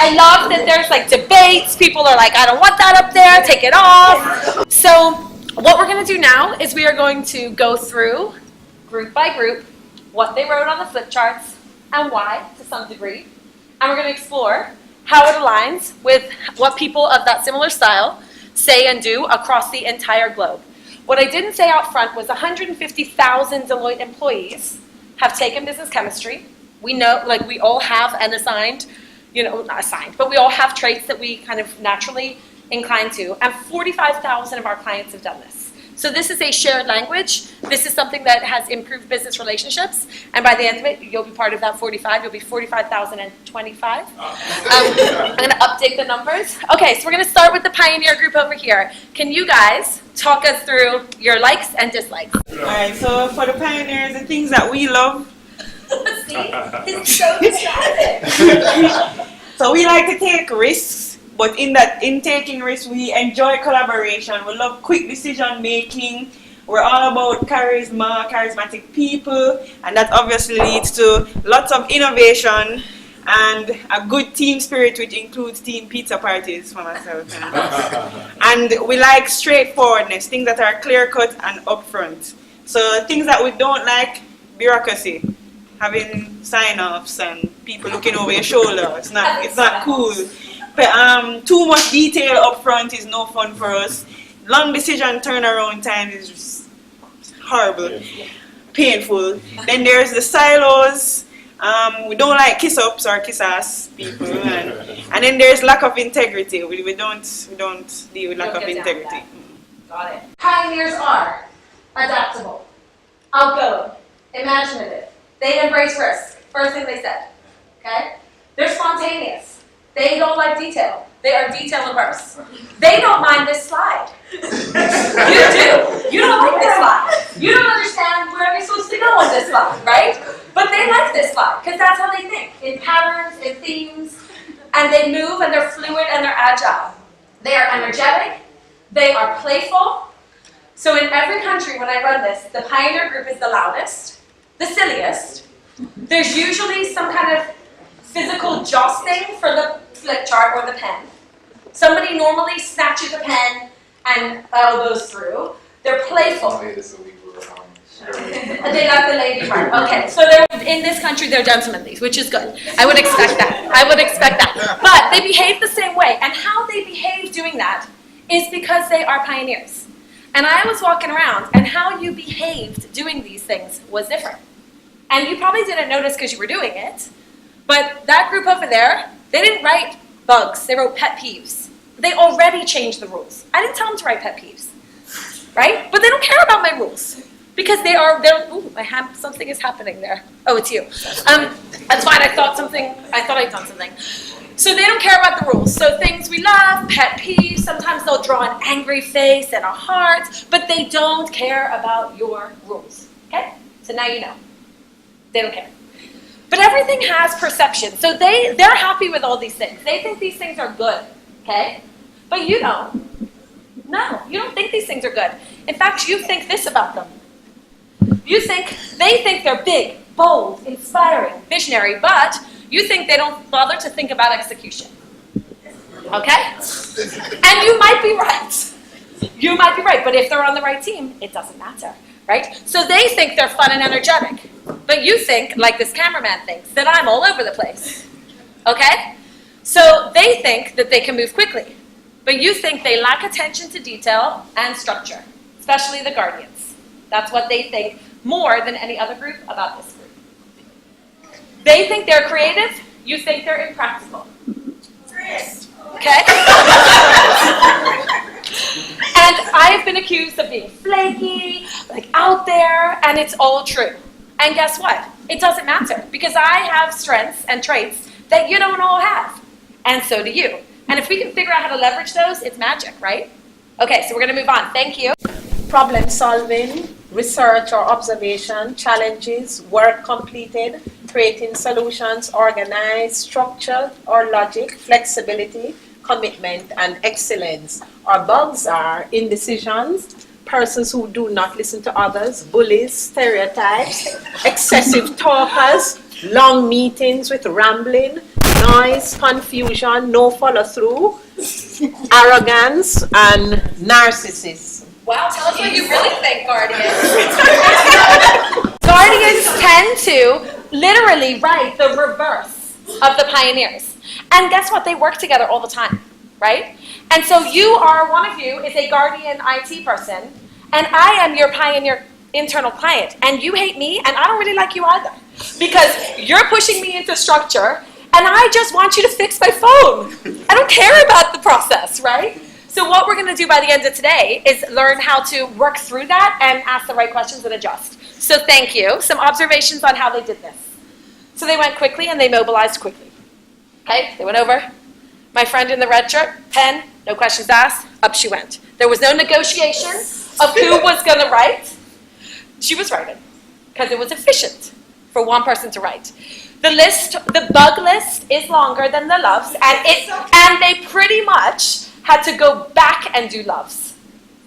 I love that there's like debates. People are like, I don't want that up there, take it off. So what we're going to do now is we are going to go through, group by group, what they wrote on the flip charts and why, to some degree. And we're going to explore how it aligns with what people of that similar style say and do across the entire globe. What I didn't say out front was 150,000 Deloitte employees have taken business chemistry. We know, like, we all have an assigned, not assigned, but we all have traits that we kind of naturally incline to. And 45,000 of our clients have done this. So this is a shared language. This is something that has improved business relationships. And by the end of it, you'll be part of that 45. You'll be 45,025. I'm going to update the numbers. Okay, so we're going to start with the pioneer group over here. Can you guys talk us through your likes and dislikes? All right, so for the pioneers, the things that we love. See? It's so distracting. So we like to take risks. But in taking risks, we enjoy collaboration. We love quick decision making. We're all about charisma, charismatic people, and that obviously leads to lots of innovation and a good team spirit, which includes team pizza parties for myself. And we like straightforwardness, things that are clear cut and upfront. So things that we don't like, bureaucracy, having sign-offs and people looking over your shoulder. It's not cool. But, too much detail up front is no fun for us. Long decision turnaround time is just horrible, painful. Then there's the silos. We don't like kiss-ups or kiss-ass people. And then there's lack of integrity. We don't deal with lack of integrity. Got it. Pioneers are adaptable, outgoing, imaginative. They embrace risk. First thing they said. Okay? They're spontaneous. They don't like detail. They are detail averse. They don't mind this slide. You do. You don't like this slide. You don't understand where you're supposed to go on this slide, right? But they like this slide because that's how they think, in patterns, in themes, and they move and they're fluid and they're agile. They are energetic. They are playful. So in every country when I run this, the pioneer group is the loudest, the silliest. There's usually some kind of physical jostling for the flip chart or the pen. Somebody normally snatches a pen and elbows through. They're playful. They got the lady right. Okay, so they're in this country, they're gentlemanly, which is good. I would expect that. But they behave the same way. And how they behave doing that is because they are pioneers. And I was walking around, and how you behaved doing these things was different. And you probably didn't notice because you were doing it. But that group over there, they didn't write bugs, they wrote pet peeves. They already changed the rules. I didn't tell them to write pet peeves, right? But they don't care about my rules because ooh, something is happening there. Oh, it's you. That's fine, I thought I'd done something. So they don't care about the rules. So things we love, pet peeves, sometimes they'll draw an angry face and a heart, but they don't care about your rules, okay? So now you know. They don't care. But everything has perception. So they're happy with all these things. They think these things are good, okay? But you don't. No, you don't think these things are good. In fact, you think this about them. They think they're big, bold, inspiring, visionary, but you think they don't bother to think about execution. Okay? And you might be right. You might be right, but if they're on the right team, it doesn't matter, right? So they think they're fun and energetic. But you think, like this cameraman thinks, that I'm all over the place, okay? So they think that they can move quickly, but you think they lack attention to detail and structure, especially the guardians. That's what they think more than any other group about this group. They think they're creative, you think they're impractical. Okay? And I have been accused of being flaky, like out there, and it's all true. And guess what? It doesn't matter, because I have strengths and traits that you don't all have. And so do you. And if we can figure out how to leverage those, it's magic, right? Okay, so we're going to move on. Thank you. Problem solving, research or observation, challenges, work completed, creating solutions, organized, structure or logic, flexibility, commitment, and excellence. Our bugs are indecisions, persons who do not listen to others, bullies, stereotypes, excessive talkers, long meetings with rambling, noise, confusion, no follow-through, arrogance, and narcissism. Wow, tell us what you really think, guardians. Guardians tend to literally write the reverse of the pioneers. And guess what? They work together all the time, right? And so one of you is a guardian IT person, and I am your pioneer internal client, and you hate me, and I don't really like you either, because you're pushing me into structure, and I just want you to fix my phone. I don't care about the process, right? So what we're going to do by the end of today is learn how to work through that and ask the right questions and adjust. So thank you. Some observations on how they did this. So they went quickly and they mobilized quickly. Okay, they went over. My friend in the red shirt, pen, no questions asked, up she went. There was no negotiation of who was going to write. She was writing because it was efficient for one person to write. The bug list is longer than the loves, and they pretty much had to go back and do loves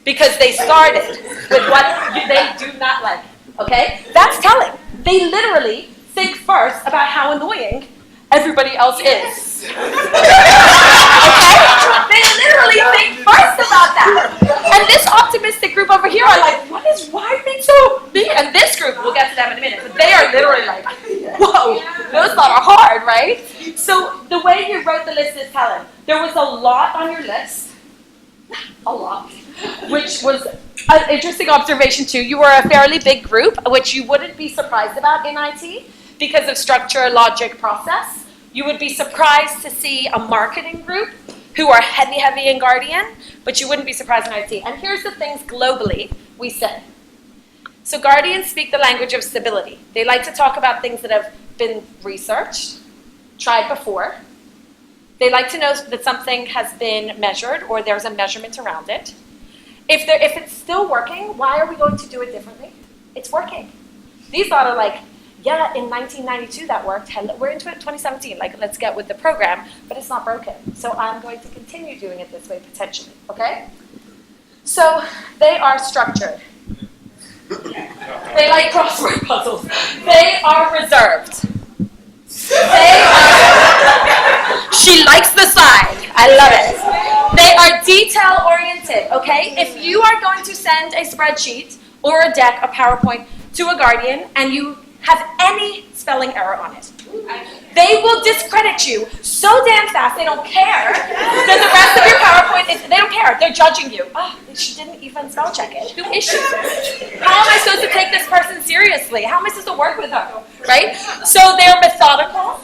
because they started with what they do not like, okay? That's telling. They literally think first about how annoying everybody else is. Okay? They literally think first about that. And this optimistic group over here are like, why are they so big? And this group, we'll get to them in a minute, but they are literally like, whoa, those thoughts are hard, right? So the way you wrote the list is telling. There was a lot on your list, a lot, which was an interesting observation too. You were a fairly big group, which you wouldn't be surprised about in IT because of structure, logic, process. You would be surprised to see a marketing group who are heavy in Guardian, but you wouldn't be surprised in IT. And here's the things globally we say. So Guardians speak the language of stability. They like to talk about things that have been researched, tried before. They like to know that something has been measured or there's a measurement around it. If it's still working, why are we going to do it differently? It's working. These are like, yeah, in 1992 that worked. We're into it 2017. Like, let's get with the program, but it's not broken. So I'm going to continue doing it this way potentially, okay? So they are structured. They like crossword puzzles. They are reserved. She likes the side. I love it. They are detail-oriented, okay? If you are going to send a spreadsheet or a deck, a PowerPoint, to a Guardian, and you have any spelling error on it, they will discredit you so damn fast, they don't care that the rest of your PowerPoint they don't care, they're judging you. Oh, she didn't even spell check it. Who is she? How am I supposed to take this person seriously? How am I supposed to work with her, right? So they're methodical,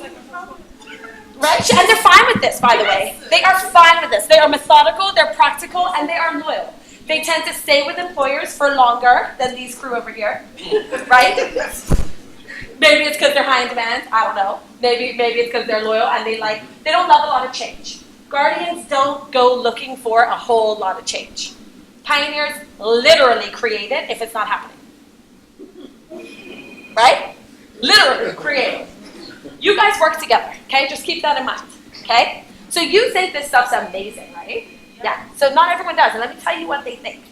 right? And they're fine with this, by the way. They are fine with this. They are methodical, they're practical, and they are loyal. They tend to stay with employers for longer than these crew over here, right? Maybe it's because they're high in demand, I don't know. Maybe it's because they're loyal and they don't love a lot of change. Guardians don't go looking for a whole lot of change. Pioneers literally create it if it's not happening. Right? Literally create it. You guys work together, okay? Just keep that in mind, okay? So you think this stuff's amazing, right? Yeah. So not everyone does, and let me tell you what they think.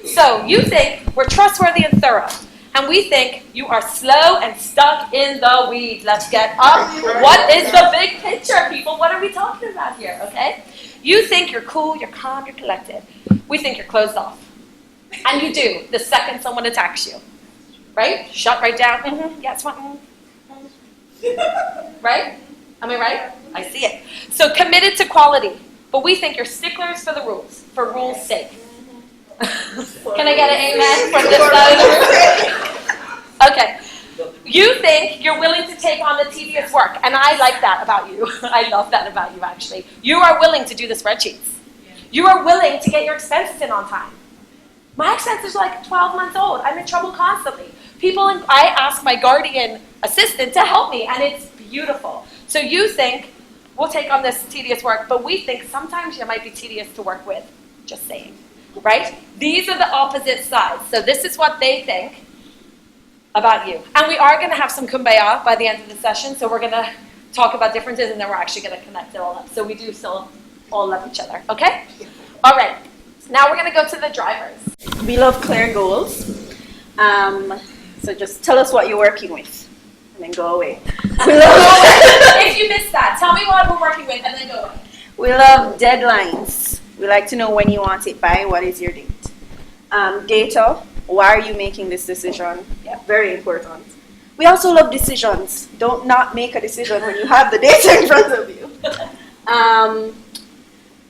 So you think we're trustworthy and thorough. And we think you are slow and stuck in the weeds. Let's get up. What is the big picture, people? What are we talking about here, okay? You think you're cool, you're calm, you're collected. We think you're closed off. And you do, the second someone attacks you. Right? Shut right down. Mm-hmm. Yeah, it's fine. Mm-hmm. Right? Am I right? I see it. So committed to quality. But we think you're sticklers for the rules, for rules' sake. Can I get an amen from this side of the room? Okay. You think you're willing to take on the tedious work, and I like that about you. I love that about you, actually. You are willing to do the spreadsheets. You are willing to get your expenses in on time. My expenses are like 12 months old. I'm in trouble constantly. I ask my Guardian assistant to help me, and it's beautiful. So you think we'll take on this tedious work, but we think sometimes you might be tedious to work with. Just saying. Right? These are the opposite sides. So this is what they think about you. And we are going to have some kumbaya by the end of the session. So we're going to talk about differences, and then we're actually going to connect it all up. So we do still all love each other. Okay? All right. Now we're going to go to the drivers. We love clear goals. So just tell us what you're working with, and then go away. If you missed that, tell Tell me what we're working with and then go away. We love deadlines. We like to know when you want it by, what is your date. Data, why are you making this decision? Yeah, very important. We also love decisions. Don't not make a decision when you have the data in front of you.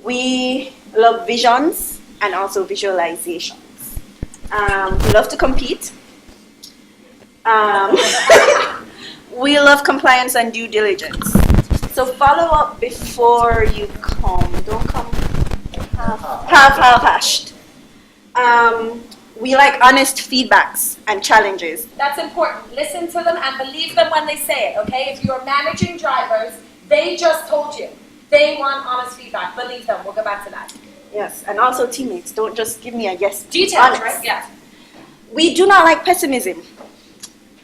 We love visions and also visualizations. We love to compete. We love compliance and due diligence. So follow up before you come. Don't come half-hashed. We like honest feedbacks and challenges. That's important. Listen to them and believe them when they say it, okay? If you're managing drivers, they just told you. They want honest feedback. Believe them. We'll go back to that. Yes, and also teammates. Don't just give me a yes. Details, honest. right? Yeah. We do not like pessimism.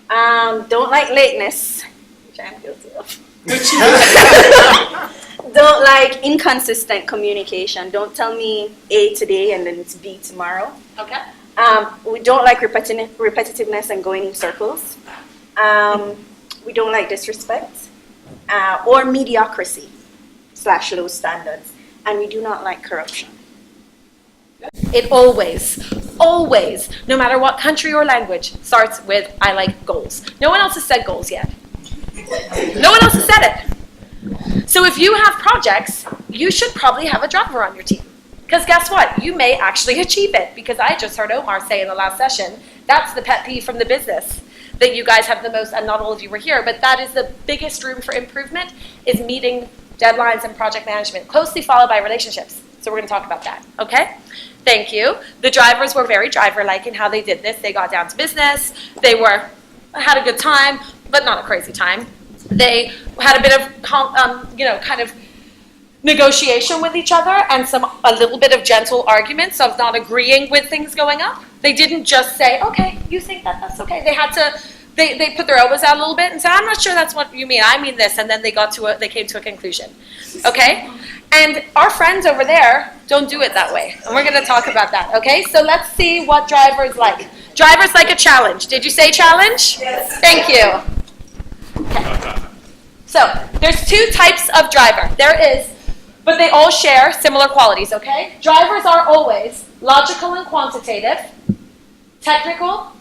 Don't like lateness, which I'm guilty of. Don't like inconsistent communication. Don't tell me A today and then it's B tomorrow. Okay. We don't like repetitiveness and going in circles. We don't like disrespect or mediocrity / low standards. And we do not like corruption. It always, no matter what country or language, starts with I like goals. No one else has said goals yet. No one else has said it. So if you have projects, you should probably have a driver on your team. Because guess what? You may actually achieve it. Because I just heard Omar say in the last session, that's the pet peeve from the business that you guys have the most, and not all of you were here, but that is the biggest room for improvement, is meeting deadlines and project management, closely followed by relationships. So we're going to talk about that, okay? Thank you. The drivers were very driver-like in how they did this. They got down to business. They had a good time, but not a crazy time. They had a bit of, kind of negotiation with each other and a little bit of gentle arguments of not agreeing with things going up. They didn't just say, okay, you think that's okay. They had to, they put their elbows out a little bit and said, I'm not sure that's what you mean. I mean this. And then they came to a conclusion, okay? And our friends over there don't do it that way. And we're going to talk about that, okay? So let's see what drivers like. Drivers like a challenge. Did you say challenge? Yes. Thank you. Okay. So there's two types of driver. There is, but they all share similar qualities, okay? Drivers are always logical and quantitative, technical,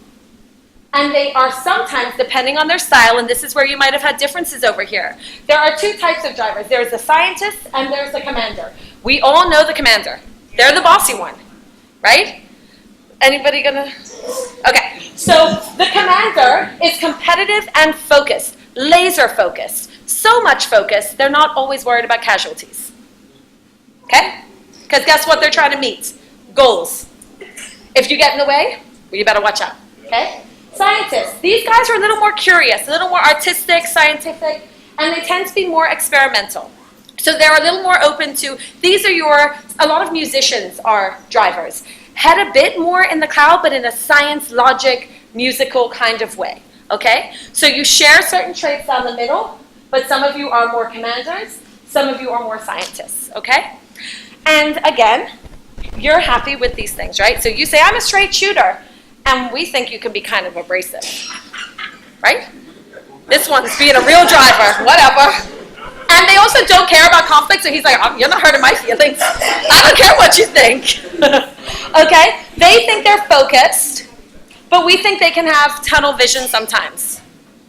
and they are sometimes, depending on their style, and this is where you might have had differences over here. There are two types of drivers. There's the scientist and there's the commander. We all know the commander. They're the bossy one, right? Anybody gonna? Okay, so the commander is competitive and focused, laser focused. So much focus, they're not always worried about casualties. Okay? Because guess what they're trying to meet? Goals. If you get in the way, well, you better watch out. Okay? Scientists. These guys are a little more curious, a little more artistic, scientific, and they tend to be more experimental. So they're a little more open to, a lot of musicians are drivers. Head a bit more in the cloud, but in a science, logic, musical kind of way. Okay? So you share certain traits down the middle, but some of you are more commanders, some of you are more scientists. Okay? And again, you're happy with these things, right? So you say, I'm a straight shooter. And we think you can be kind of abrasive, right? This one's being a real driver, whatever. And they also don't care about conflict, so he's like, you're not hurting my feelings. I don't care what you think. Okay? They think they're focused, but we think they can have tunnel vision sometimes,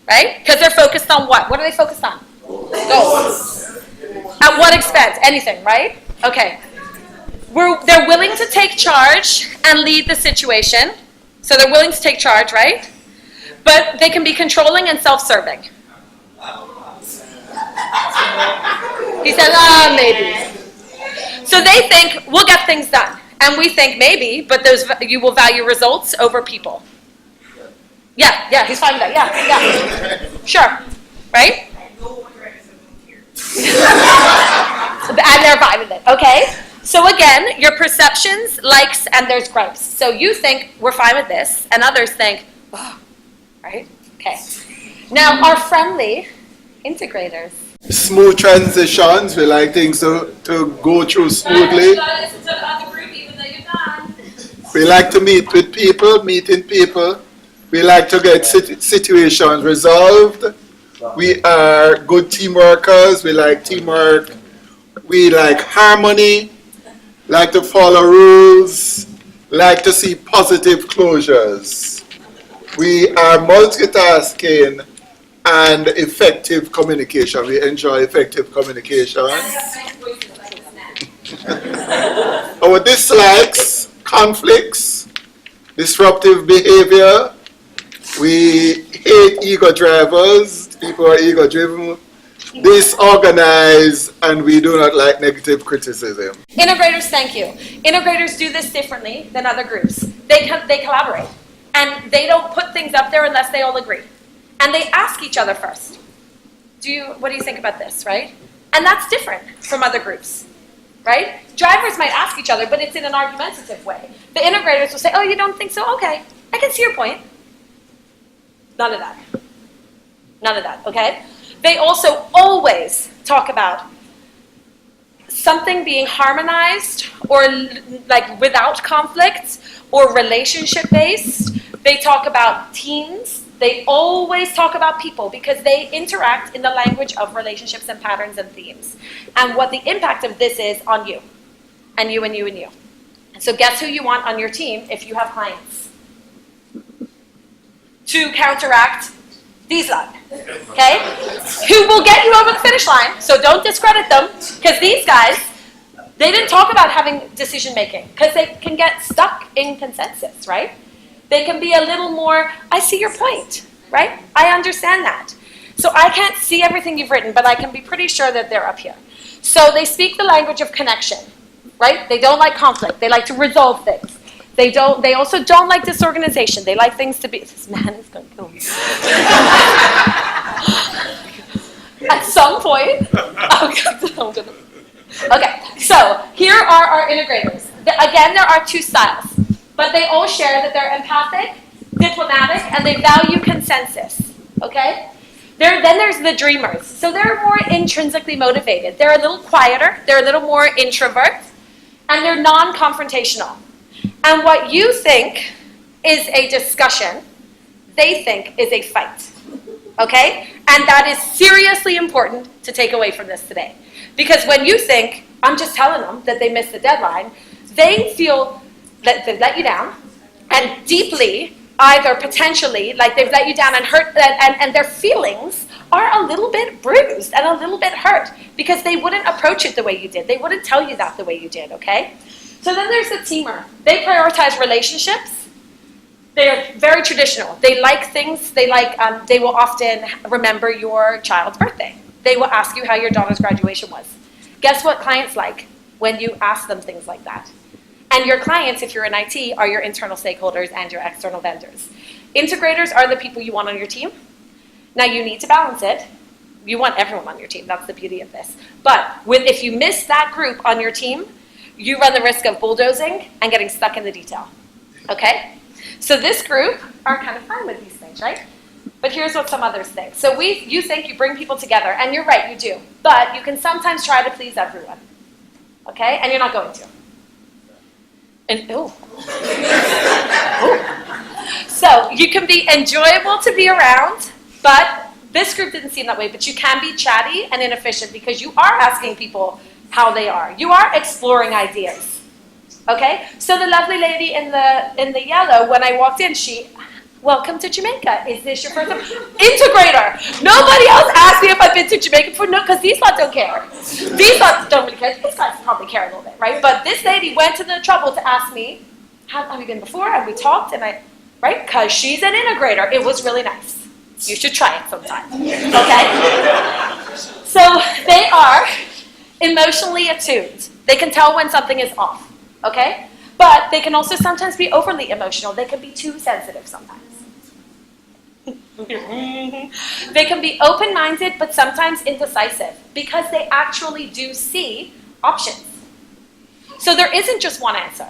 right? Because they're focused on what? What are they focused on? Goals. At what expense? Anything, right? Okay. They're willing to take charge and lead the situation. So they're willing to take charge, right? But they can be controlling and self-serving. He says, maybe. So they think, we'll get things done. And we think, maybe, but you will value results over people. Yeah, he's fine with that. Yeah. Sure. Right? And they're fine with it. Okay? So again, your perceptions, likes, and there's gripes. So you think, we're fine with this, and others think, right? Okay. Now, our friendly integrators. Smooth transitions, we like things to go through smoothly. You gotta listen to the other group even though you're done. We like to meet with people, meeting people. We like to get situations resolved. We are good team workers. We like teamwork. We like harmony, like to follow rules, like to see positive closures. We are multitasking and effective communication. We enjoy effective communication. Our dislikes, conflicts, disruptive behavior. We hate ego drivers, people who are ego driven, disorganized, and we do not like negative criticism. Integrators, thank you. Integrators do this differently than other groups. They collaborate, and they don't put things up there unless they all agree. And they ask each other first. What do you think about this, right? And that's different from other groups, right? Drivers might ask each other, but it's in an argumentative way. The integrators will say, oh, you don't think so? Okay, I can see your point. None of that. None of that, okay? They also always talk about something being harmonized or like without conflict or relationship-based. They talk about teams. They always talk about people because they interact in the language of relationships and patterns and themes. And what the impact of this is on you, and you and you and you. So guess who you want on your team if you have clients? To counteract these lot, okay? Who will get you over the finish line, so don't discredit them, because these guys, they didn't talk about having decision making, because they can get stuck in consensus, right? They can be a little more, I see your point, right? I understand that. So I can't see everything you've written, but I can be pretty sure that they're up here. So they speak the language of connection, right? They don't like conflict, they like to resolve things. They also don't like disorganization. They like things to be, this man is going to kill me. At some point, okay, so here are our integrators. Again, there are two styles, but they all share that they're empathic, diplomatic, and they value consensus, okay? Then there's the dreamers. So they're more intrinsically motivated. They're a little quieter, they're a little more introvert, and they're non-confrontational. And what you think is a discussion, they think is a fight, okay? And that is seriously important to take away from this today. Because when you think, I'm just telling them that they missed the deadline, they feel that they've let you down, and deeply, either potentially, like they've let you down and hurt, and their feelings are a little bit bruised and a little bit hurt, because they wouldn't approach it the way you did. They wouldn't tell you that the way you did, okay? So then there's the teamer. They prioritize relationships. They're very traditional. They like things. They will often remember your child's birthday. They will ask you how your daughter's graduation was. Guess what clients like when you ask them things like that? And your clients, if you're in IT, are your internal stakeholders and your external vendors. Integrators are the people you want on your team. Now you need to balance it. You want everyone on your team. That's the beauty of this. But if you miss that group on your team, you run the risk of bulldozing and getting stuck in the detail, okay? So this group are kind of fine with these things, right? But here's what some others think. So you think you bring people together, and you're right, you do. But you can sometimes try to please everyone, okay? And you're not going to. And, ooh. Ooh. So you can be enjoyable to be around, but this group didn't seem that way, but you can be chatty and inefficient because you are asking people how they are. You are exploring ideas, okay? So the lovely lady in the yellow, when I walked in, welcome to Jamaica. Is this your first time? Integrator. Nobody else asked me if I've been to Jamaica before. No, because these lots don't care. These lots don't really care. These guys probably care a little bit, right? But this lady went to the trouble to ask me, have you been before? And we talked, and right? Because she's an integrator. It was really nice. You should try it sometime, okay? So they are emotionally attuned. They can tell when something is off, okay? But they can also sometimes be overly emotional. They can be too sensitive sometimes. They can be open-minded, but sometimes indecisive, because they actually do see options. So there isn't just one answer.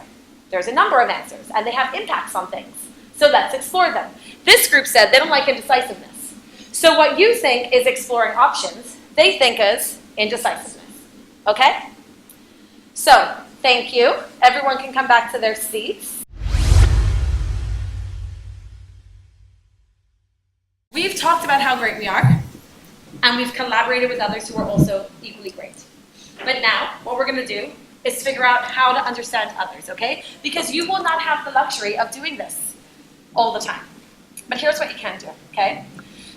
There's a number of answers, and they have impacts on things. So let's explore them. This group said they don't like indecisiveness. So what you think is exploring options, they think is indecisiveness. Okay? So, thank you. Everyone can come back to their seats. We've talked about how great we are. And we've collaborated with others who are also equally great. But now, what we're going to do is figure out how to understand others, okay? Because you will not have the luxury of doing this all the time. But here's what you can do, okay?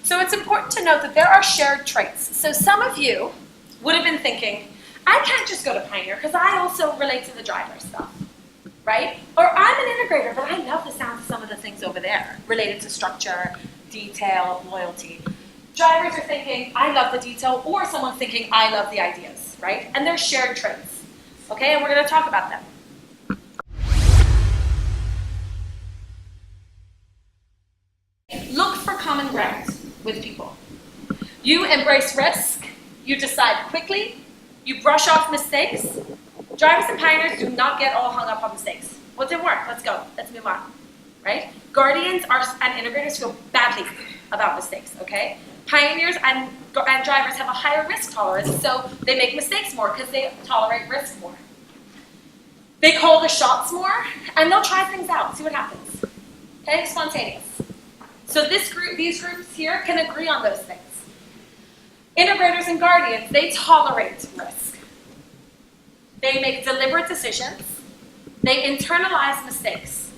So it's important to note that there are shared traits. So some of you would have been thinking, I can't just go to Pioneer because I also relate to the driver stuff, right? Or I'm an integrator, but I love the sound of some of the things over there related to structure, detail, loyalty. Drivers are thinking, I love the detail, or someone's thinking, I love the ideas, right? And they're shared traits, okay? And we're going to talk about them. Look for common ground with people. You embrace risk, you decide quickly, you brush off mistakes. Drivers and pioneers do not get all hung up on mistakes. What didn't work? Let's go. Let's move on, right? Guardians and integrators feel badly about mistakes, okay? Pioneers and drivers have a higher risk tolerance, so they make mistakes more because they tolerate risk more. They call the shots more, and they'll try things out, see what happens. Okay, spontaneous. So these groups here can agree on those things. Integrators and guardians, they tolerate risk. They make deliberate decisions. They internalize mistakes.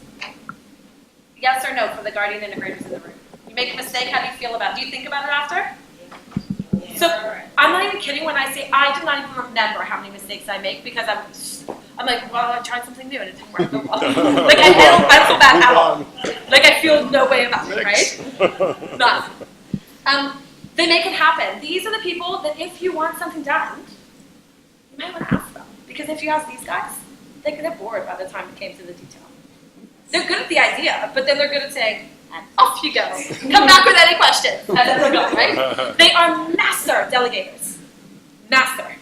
Yes or no for the guardian integrators in the room? You make a mistake, how do you feel about it? Do you think about it after? So I'm not even kidding when I say I do not even remember how many mistakes I make because I'm like, well, I tried something new and it didn't work. Like I don't feel bad at all. Like I feel no way about it, right? None. They make it happen. These are the people that if you want something done, you might want to ask them. Because if you ask these guys, they're bored by the time it came to the detail. They're good at the idea, but then they're good at saying, and off you go. Come back with any questions. And then they'll go, right? They are master delegators. Master,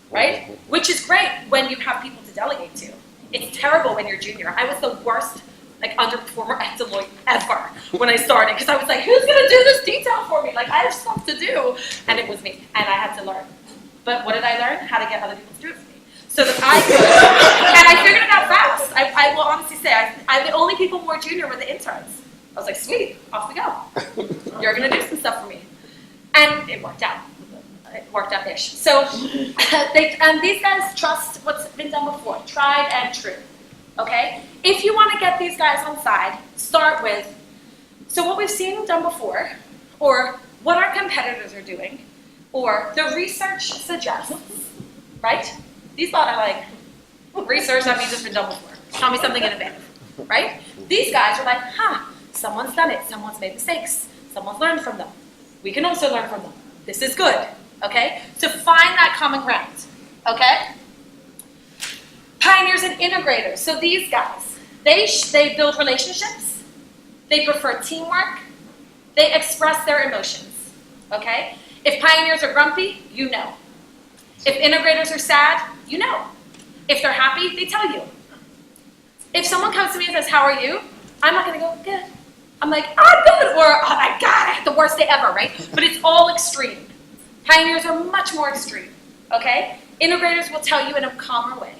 right? Which is great when you have people to delegate to. It's terrible when you're junior. I was the worst underperformer at Deloitte ever when I started because I was like, who's going to do this detail for me? Like, I have stuff to do. And it was me. And I had to learn. But what did I learn? How to get other people to do it for me. So that I could. And I figured it out fast. I will honestly say, the only people more junior were the interns. I was like, sweet, off we go. You're going to do some stuff for me. And it worked out. It worked out-ish. So these guys trust what's been done before. Tried and true. Okay? If you want to get these guys on side, start with, so what we've seen done before, or what our competitors are doing, or the research suggests, right? These thought are like, research, that means it's been done before. Tell me something innovative, right? These guys are like, someone's done it, someone's made mistakes, someone's learned from them. We can also learn from them. This is good, okay? So find that common ground, okay? Pioneers and integrators. So these guys, they build relationships. They prefer teamwork. They express their emotions. Okay? If pioneers are grumpy, you know. If integrators are sad, you know. If they're happy, they tell you. If someone comes to me and says, "How are you?" I'm not going to go, "Good." I'm like, "I'm good," or "Oh my God, I had the worst day ever," right? But it's all extreme. Pioneers are much more extreme. Okay? Integrators will tell you in a calmer way.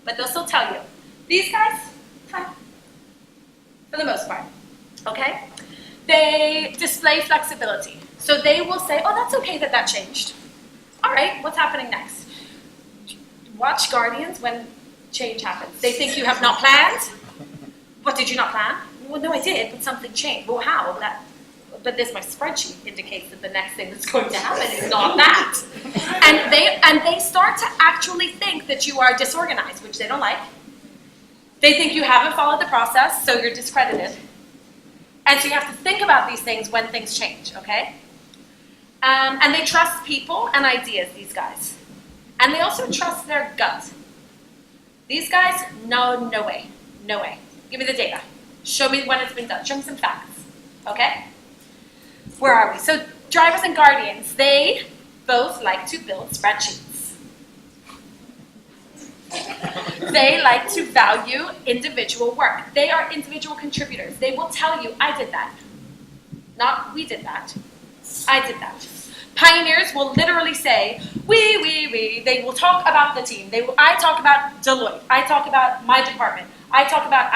But they'll still tell you. These guys, fine. For the most part, okay? They display flexibility. So they will say, oh, that's okay that changed. All right, what's happening next? Watch guardians when change happens. They think you have not planned. What, did you not plan? Well, no, I did, but something changed. Well, how? But my spreadsheet indicates that the next thing that's going to happen is not that. And they start to actually think that you are disorganized, which they don't like. They think you haven't followed the process, so you're discredited. And so you have to think about these things when things change, okay? And they trust people and ideas, these guys. And they also trust their gut. These guys, no way. Give me the data. Show me when it's been done. Show me some facts, okay? Where are we? So drivers and guardians, they both like to build spreadsheets. They like to value individual work. They are individual contributors. They will tell you, I did that. Not we did that. I did that. Pioneers will literally say, we. They will talk about the team. I talk about Deloitte. I talk about my department. I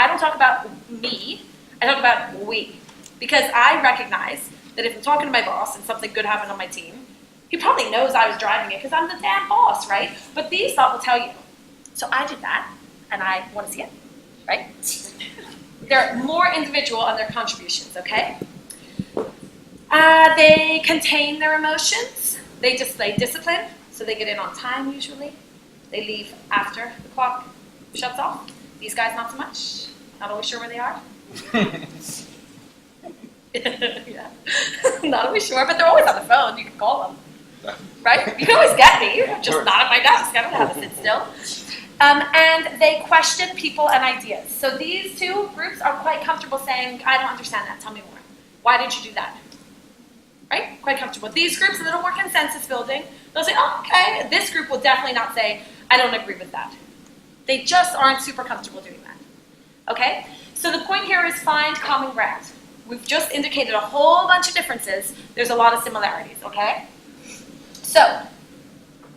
don't talk about me. I talk about we. Because I recognize that if I'm talking to my boss and something good happened on my team, He probably knows I was driving it because I'm the damn boss, right? But these thought will tell you. So I did that, and I want to see it, right? They're more individual on their contributions, okay? They contain their emotions. They display discipline, so they get in on time usually. They leave after the clock shuts off. These guys, not so much. Not always sure where they are. Yeah. Not always sure, but they're always on the phone. You can call them. Right? You can always get me. I'm just not at my desk. I don't know how to sit still. And they question people and ideas. So these two groups are quite comfortable saying, I don't understand that. Tell me more. Why did you do that? Right? Quite comfortable. These groups, a little more consensus building. They'll say, oh, okay. This group will definitely not say, I don't agree with that. They just aren't super comfortable doing that. Okay? So the point here is find common ground. We've just indicated a whole bunch of differences. There's a lot of similarities, okay? So,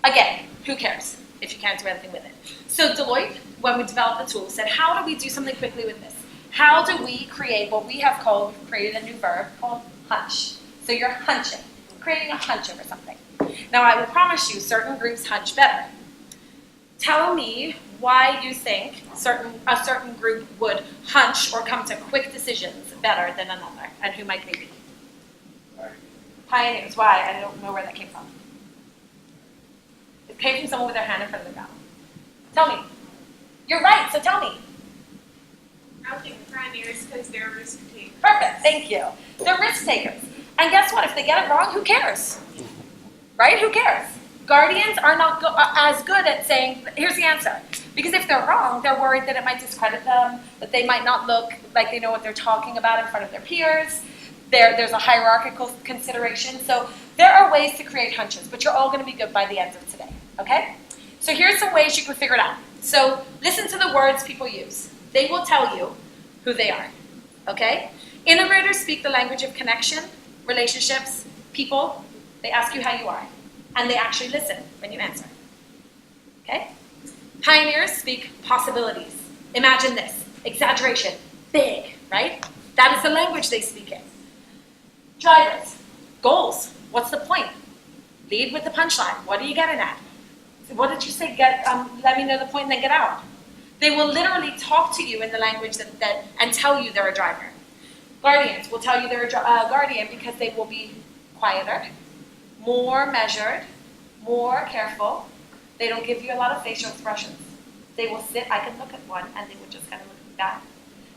again, who cares if you can't do anything with it? So Deloitte, when we developed the tool, said, how do we do something quickly with this? How do we create what we have called, created a new verb called hunch. So you're hunching, creating a hunch over something. Now I will promise you certain groups hunch better. Tell me why you think a certain group would hunch or come to quick decisions better than another, and who might they be? Pioneers. Why? I don't know where that came from. It came from someone with their hand in front of their mouth. Tell me. You're right, so tell me. I would think pioneers because they're risk takers. Perfect, thank you. They're risk takers. And guess what? If they get it wrong, who cares? Right? Who cares? Guardians are not as good at saying, here's the answer. Because if they're wrong, they're worried that it might discredit them, that they might not look like they know what they're talking about in front of their peers. There's a hierarchical consideration. So there are ways to create hunches, but you're all going to be good by the end of today. Okay? So here's some ways you can figure it out. So listen to the words people use. They will tell you who they are. Okay? Integrators speak the language of connection, relationships, people. They ask you how you are. And they actually listen when you answer. Okay? Pioneers speak possibilities. Imagine this. Exaggeration. Big, right? That is the language they speak in. Drivers. Goals. What's the point? Lead with the punchline. What are you getting at? What did you say? Let me know the point and then get out. They will literally talk to you in the language that and tell you they're a driver. Guardians will tell you they're a guardian because they will be quieter, more measured, more careful. They don't give you a lot of facial expressions. They will sit, I can look at one, and they would just kind of look at that.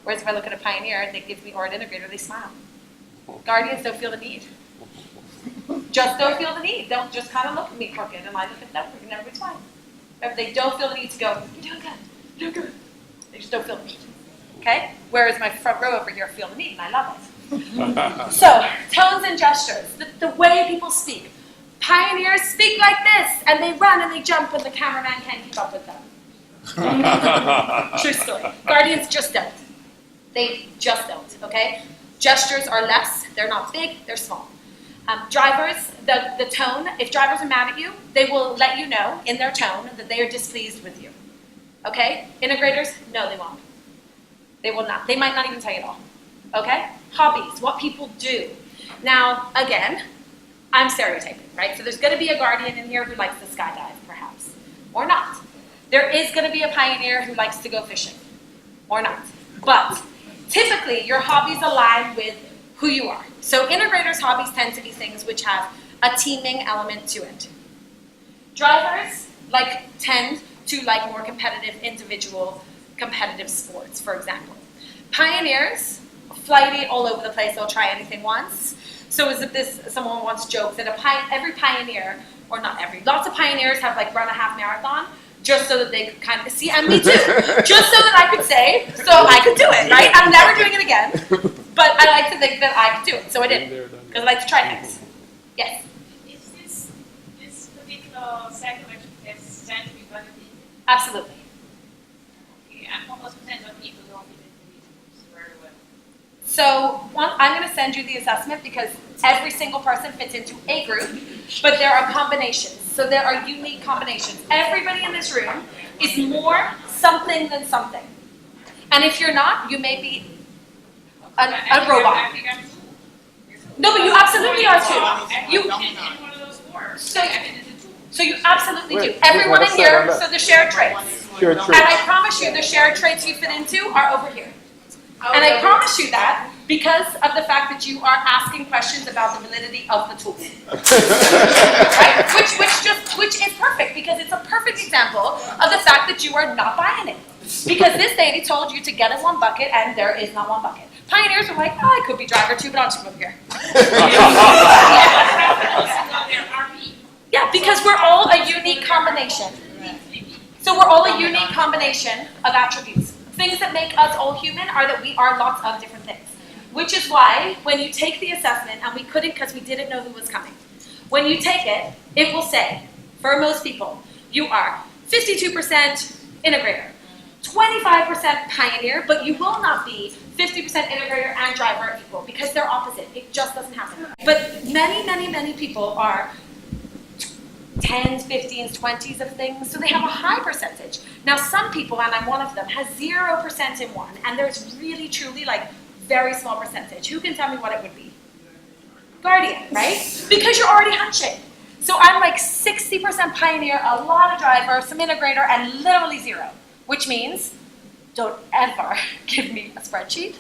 Whereas if I look at a pioneer, they give me, or an integrator, they smile. Guardians don't feel the need. Just don't feel the need. Don't just kind of look at me crooked, and I look at them, and everybody's fine. If they don't feel the need to go, you're doing good, you're doing good. They just don't feel the need. Okay? Whereas my front row over here feel the need, and I love it. So, tones and gestures, the way people speak. Pioneers speak like this, and they run and they jump when the cameraman can't keep up with them. True story. Guardians just don't. They just don't, okay? Gestures are less, they're not big, they're small. Drivers, the tone, if drivers are mad at you, they will let you know in their tone that they are displeased with you. Okay? Integrators, no, they won't. They will not. They might not even tell you at all. Okay? Hobbies, what people do. Now, again, I'm stereotyping, right? So there's going to be a guardian in here who likes to skydive, perhaps. Or not. There is going to be a pioneer who likes to go fishing. Or not. But typically, your hobbies align with who you are. So integrators' hobbies tend to be things which have a teaming element to it. Drivers tend to like more competitive, individual, competitive sports, for example. Pioneers, flighty, all over the place, they'll try anything once. So as if someone once joked that every pioneer, or not every, lots of pioneers have run a half marathon just so that they could kind of, see, and me too, just so that I could say, so I could do it, right? I'm never doing it again, but I like to think that I could do it, so I did, because I like to try things. Yes? Is this particular psychological test scientific validated? Absolutely. Okay, and what percent of people don't fit into these groups very well? So I'm going to send you the assessment because every single person fits into a group, but there are combinations. So there are unique combinations. Everybody in this room is more something than something. And if you're not, you may be a robot. I think I'm two. No, but you absolutely are too. You You, fit in one of those four. more. So- I mean, it's a tool. So you absolutely do. Wait, Everyone what in I said here, on that. so the shared traits. Share And I traits. promise you the shared traits you fit into are over here. And I promise you that because of the fact that you are asking questions about the validity of the tool. Right? Which is perfect because it's a perfect example of the fact that you are not buying it. Because this lady told you to get in one bucket and there is not one bucket. Pioneers are like, oh, I could be driver too, but I'll just come over here. Yeah, because we're all a unique combination. So we're all a unique combination of attributes. Things that make us all human are that we are lots of different things. Which is why when you take the assessment, and we couldn't because we didn't know who was coming, when you take it, it will say, for most people, you are 52% integrator, 25% pioneer, but you will not be 50% integrator and driver equal because they're opposite. It just doesn't happen. But many people are 10s, 15s, 20s of things, so they have a high percentage. Now some people, and I'm one of them, has 0% in one, and there's really truly like very small percentage. Who can tell me what it would be? Guardian, right? Because you're already hunching. So I'm like 60% pioneer, a lot of driver, some integrator, and literally 0, which means don't ever give me a spreadsheet.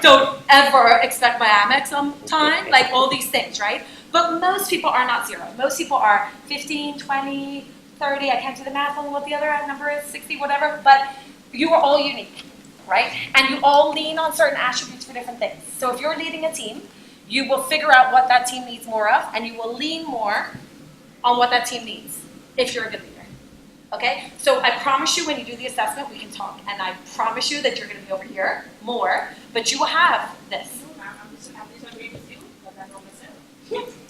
Don't ever expect my Amex on time, like all these things, right? But most people are not 0. Most people are 15, 20, 30, I can't do the math on what the other number is, 60, whatever, but you are all unique, right? And you all lean on certain attributes for different things. So if you're leading a team, you will figure out what that team needs more of, and you will lean more on what that team needs, if you're a good leader. Okay? So I promise you when you do the assessment, we can talk. And I promise you that you're going to be over here more, but you will have this. I'm disagreeing with you, but I know myself.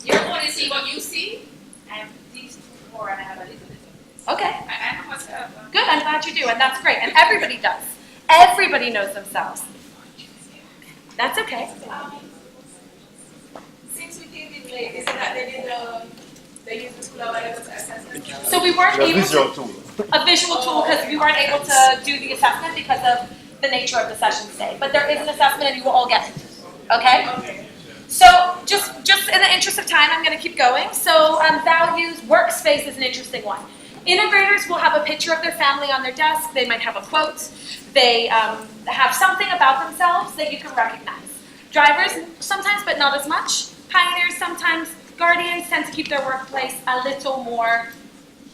You're going to see what you see, and these 4 and I have a little bit of this. Okay. I know myself. Good, I'm glad you do, and that's great. And everybody does. Everybody knows themselves. That's okay. Since we came in late, is it that they did they used the tool or whatever to assess them? So we weren't The able visual to, tool. a visual tool because we weren't able to do the assessment because of the nature of the session today. But there is an assessment and you will all get it. Okay? So just in the interest of time, I'm going to keep going. So values, workspace is an interesting one. Integrators will have a picture of their family on their desk. They might have a quote. They have something about themselves that you can recognize. Drivers, sometimes, but not as much. Pioneers, sometimes. Guardians tend to keep their workplace a little more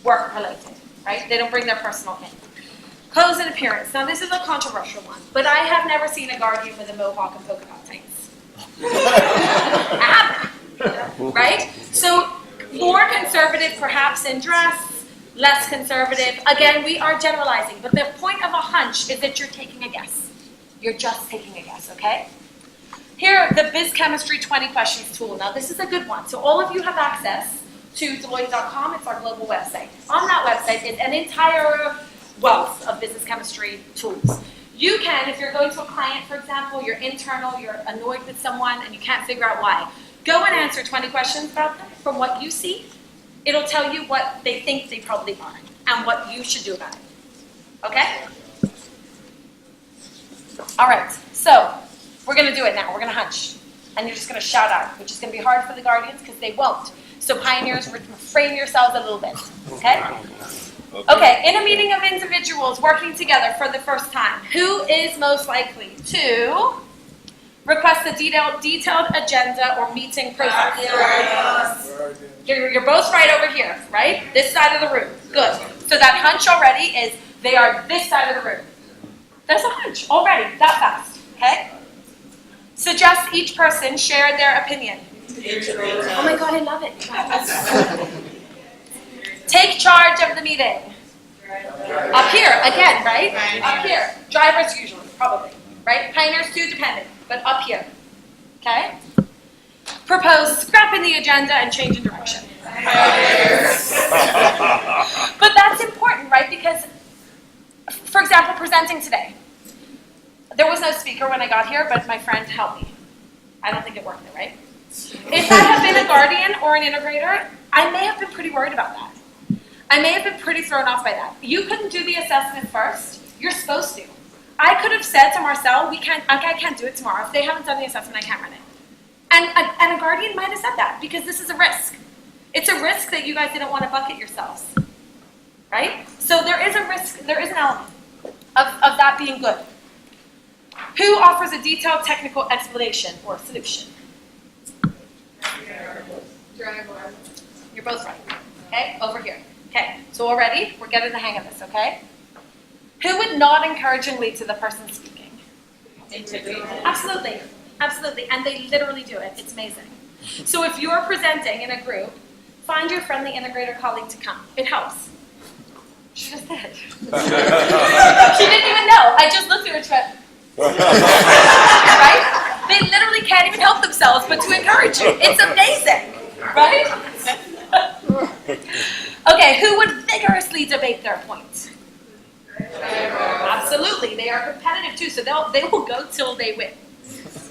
work-related, right? They don't bring their personal in. Clothes and appearance. Now, this is a controversial one, but I have never seen a Guardian with a mohawk and polka dot tights. I haven't, right? So, more conservative, perhaps, in dress, less conservative. Again, we are generalizing, but the point of a hunch is that you're taking a guess. You're just taking a guess, okay? Here, the BizChemistry 20 questions tool. Now, this is a good one. So all of you have access to Deloitte.com. It's our global website. On that website is an entire wealth of business chemistry tools. You can, if you're going to a client, for example, you're internal, you're annoyed with someone, and you can't figure out why, go and answer 20 questions about them. From what you see, it'll tell you what they think they probably are and what you should do about it. Okay? All right. So we're going to do it now. We're going to hunch. And you're just going to shout out, which is going to be hard for the Guardians because they won't. So pioneers, refrain yourselves a little bit. Okay? Okay, in a meeting of individuals working together for the first time, who is most likely to request a detailed agenda or meeting process? You're both right over here, right? This side of the room. Good. So that hunch already is they are this side of the room. There's a hunch already, that fast. Okay? Suggest each person share their opinion. Oh my God, I love it. Take charge of the meeting. Up here, again, right? Up here. Drivers usually, probably, right? Pioneers too, depending, but up here. Okay? Propose scrapping the agenda and changing direction. But that's important, right? Because, for example, presenting today. There was no speaker when I got here, but my friend helped me. I don't think it worked, right? If I had been a Guardian or an integrator, I may have been pretty worried about that. I may have been pretty thrown off by that. You couldn't do the assessment first. You're supposed to. I could have said to Marcelle, I can't do it tomorrow. If they haven't done the assessment, I can't run it. And a guardian might have said that because this is a risk. It's a risk that you guys didn't want to bucket yourselves, right? So there is a risk, there is an element of that being good. Who offers a detailed technical explanation or solution? You're both right. Okay, over here. Okay, so already we're getting the hang of this, okay? Who would nod encouragingly to the person speaking? Absolutely, absolutely, and they literally do it. It's amazing. So if you're presenting in a group, find your friendly integrator colleague to come. It helps. She just did. She didn't even know. I just looked at her and went, right? They literally can't even help themselves but to encourage you. It's amazing, right? Okay, who would vigorously debate their point? Absolutely, they are competitive too, so they will go till they win,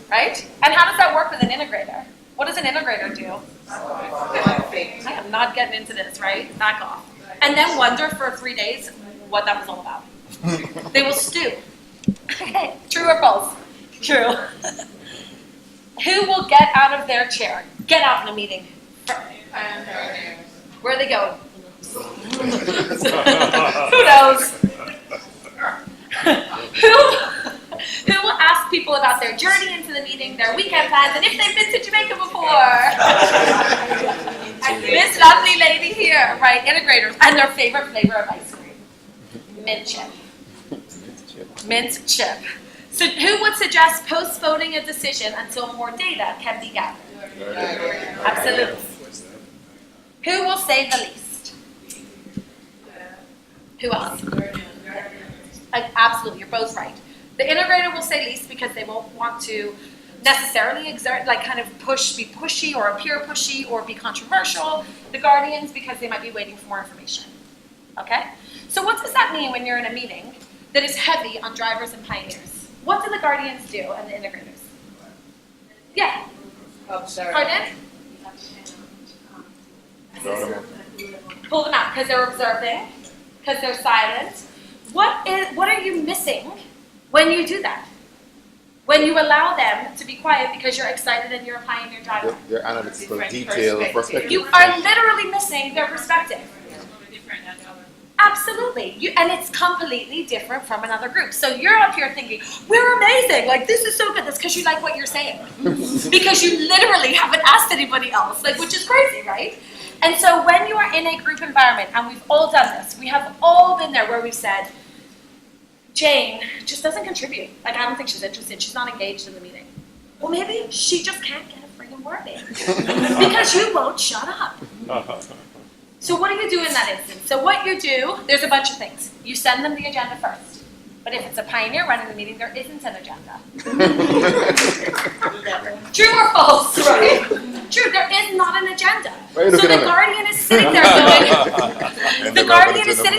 right? And how does that work with an integrator? What does an integrator do? I am not getting into this, right? Back off. And then wonder for 3 days what that was all about. They will stew. Okay, true or false? True. Who will get out of their chair? Get out in a meeting. Where are they going? Who knows? Who will ask people about their journey into the meeting, their weekend plans, and if they've been to Jamaica before? This lovely lady here, right? Integrators, and their favorite flavor of ice cream. Mint chip. Mint chip. So who would suggest postponing a decision until more data can be gathered? Absolutely. Who will say the least? Who else? Absolutely, you're both right. The integrator will say least because they won't want to necessarily exert, like kind of be pushy or appear pushy or be controversial. The guardians, because they might be waiting for more information. Okay? So what does that mean when you're in a meeting that is heavy on drivers and pioneers? What do the guardians do and the integrators? Yeah. Pardon? Pull them out because they're observing, because they're silent. What are you missing when you do that? When you allow them to be quiet because you're excited and you're a pioneer driver? Their analytical detail, perspective. You are literally missing their perspective. Absolutely. And it's completely different from another group. So you're up here thinking, we're amazing, like this is so good. That's because you like what you're saying. Because you literally haven't asked anybody else, like, which is crazy, right? And so when you are in a group environment, and we've all done this, we have all been there where we've said, Jane just doesn't contribute. Like, I don't think she's interested. She's not engaged in the meeting. Well, maybe she just can't get a freaking word in because you won't shut up. So what do you do in that instance? So what you do, there's a bunch of things. You send them the agenda first. But if it's a pioneer running the meeting, there isn't an agenda. True or false, right? True, there is not an agenda. So the guardian is sitting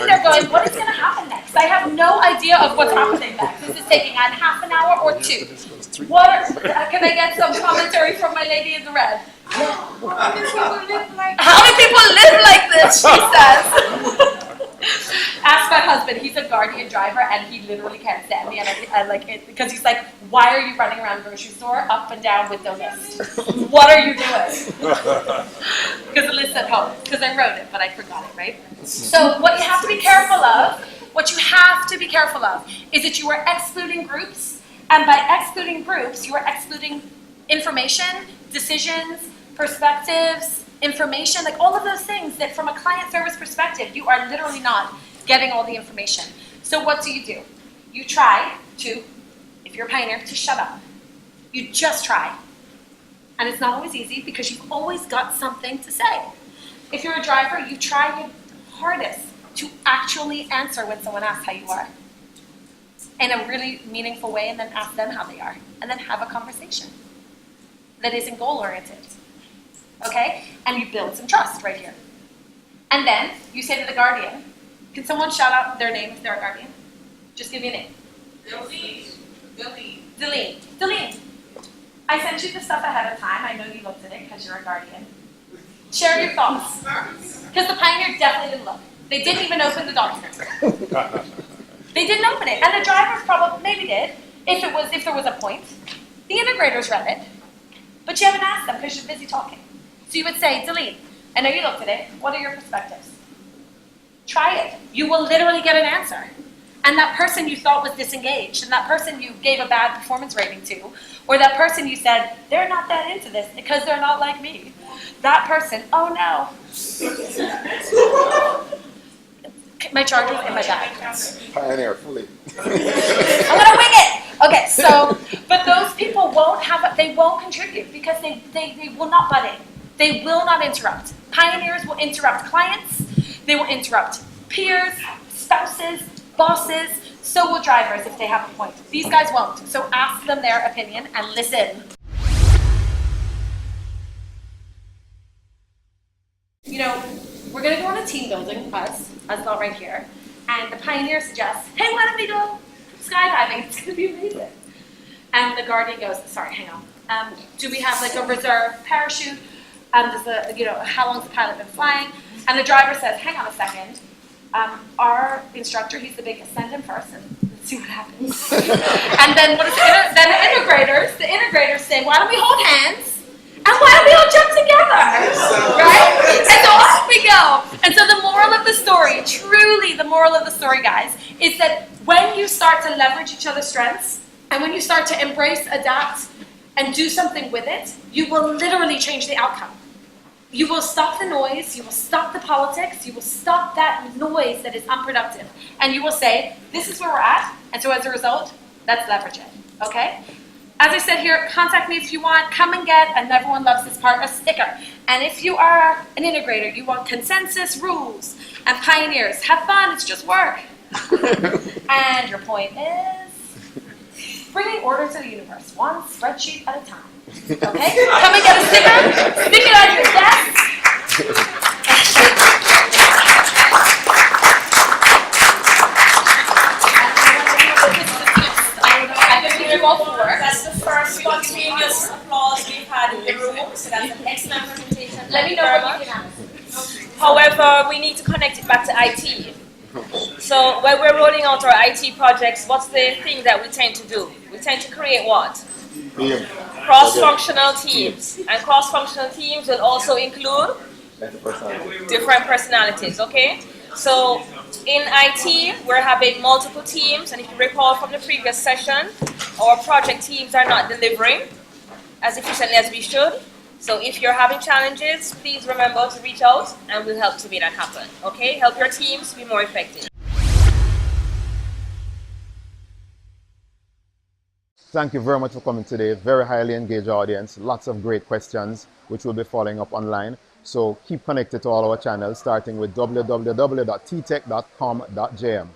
there going, what is going to happen next? I have no idea of what's happening next. This is taking a half an hour or 2. Can I get some commentary from my lady in the red? How many people live like this, she says. Ask my husband, he's a guardian driver and he literally can't stand me, and I like it because he's like, why are you running around the grocery store up and down with the list? What are you doing? Because the list's at home, because I wrote it, but I forgot it, right? So what you have to be careful of, is that you are excluding groups, and by excluding groups, you are excluding information, decisions, perspectives, information, like all of those things that from a client service perspective, you are literally not getting all the information. So what do? You try to, if you're a pioneer, to shut up. You just try. And it's not always easy because you've always got something to say. If you're a driver, you try your hardest to actually answer when someone asks how you are in a really meaningful way, and then ask them how they are, and then have a conversation that isn't goal-oriented. Okay? And you build some trust right here. And then you say to the guardian, can someone shout out their name if they're a guardian? Just give me a name. Deline. I sent you the stuff ahead of time. I know you looked at it because you're a guardian. Share your thoughts. Because the pioneer definitely didn't look. They didn't even open the document. They didn't open it. And the drivers probably maybe did, if there was a point. The integrators read it. But you haven't asked them because you're busy talking. So you would say, Delete, I know you looked at it, what are your perspectives? Try it. You will literally get an answer. And that person you thought was disengaged, and that person you gave a bad performance rating to, or that person you said, they're not that into this because they're not like me. That person, oh no. My charger's in my bag. Pioneer, fully. I'm gonna wing it. Okay, so, but those people won't they won't contribute because they will not butt in. They will not interrupt. Pioneers will interrupt clients, they will interrupt peers, spouses, bosses, so will drivers if they have a point. These guys won't, so ask them their opinion and listen. You know, we're gonna go on a team building, us not right here, and the pioneer suggests, hey, why don't we go skydiving? It's gonna be amazing. And the guardian goes, sorry, hang on. Do we have like a reserve parachute? How long's the pilot been flying? And the driver says, hang on a second. Our instructor, he's the biggest, send him first and let's see what happens. And then the integrators say, why don't we hold hands? And why don't we all jump together? Right? And so off we go. And so the moral of the story, truly the moral of the story, guys, is that when you start to leverage each other's strengths, and when you start to embrace, adapt, and do something with it, you will literally change the outcome. You will stop the noise, you will stop the politics, you will stop that noise that is unproductive. And you will say, this is where we're at, and so as a result, let's leverage it, okay? As I said here, contact me if you want, come and get, and everyone loves this part, a sticker. And if you are an integrator, you want consensus rules, and pioneers, have fun, it's just work. And your point is, bringing order to the universe, one spreadsheet at a time. Okay? Come and get a sticker, stick it on your desk. I can hear both work. That's the first spontaneous applause we've had in the room, so that's an excellent presentation. Let me know what you can have. However, we need to connect it back to IT. So when we're rolling out our IT projects, what's the thing that we tend to do? We tend to create what? Yeah. Cross-functional teams. And cross-functional teams will also include different personalities, okay? So in IT, we're having multiple teams, and if you recall from the previous session, our project teams are not delivering as efficiently as we should. So if you're having challenges, please remember to reach out and we'll help to make that happen, okay? Help your teams be more effective. Thank you very much for coming today. Very highly engaged audience. Lots of great questions, which we'll be following up online. So keep connected to all our channels, starting with www.tTech.com.jm.